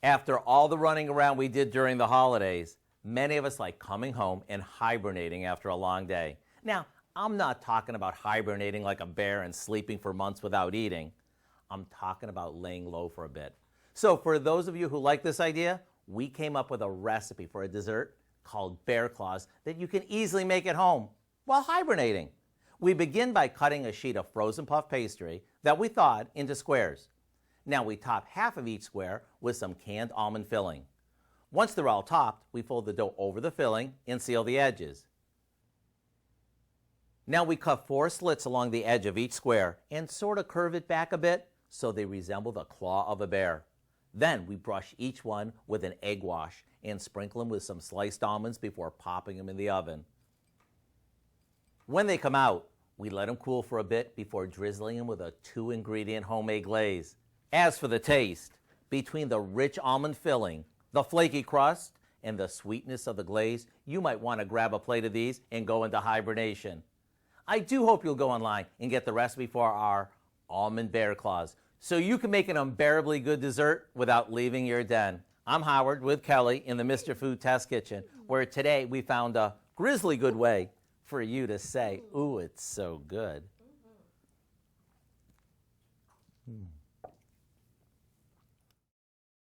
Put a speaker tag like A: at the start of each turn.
A: After all the running around we did during the holidays, many of us like coming home and hibernating after a long day. Now, I'm not talking about hibernating like a bear and sleeping for months without eating. I'm talking about laying low for a bit. So for those of you who like this idea, we came up with a recipe for a dessert called bear claws that you can easily make at home while hibernating. We begin by cutting a sheet of frozen puff pastry that we thawed into squares. Now we top half of each square with some canned almond filling. Once they're all topped, we fold the dough over the filling and seal the edges. Now we cut 4 slits along the edge of each square and sort of curve it back a bit so they resemble the claw of a bear. Then we brush each one with an egg wash and sprinkle them with some sliced almonds before popping them in the oven. When they come out, we let them cool for a bit before drizzling them with a 2-ingredient homemade glaze. As for the taste, between the rich almond filling, the flaky crust, and the sweetness of the glaze, you might want to grab a plate of these and go into hibernation. I do hope you'll go online and get the recipe for our Almond Bear Claws so you can make an unbearably good dessert without leaving your den. I'm Howard with Kelly in the Mr. Food Test Kitchen, where today we found a grizzly good way for you to say, ooh, it's so good.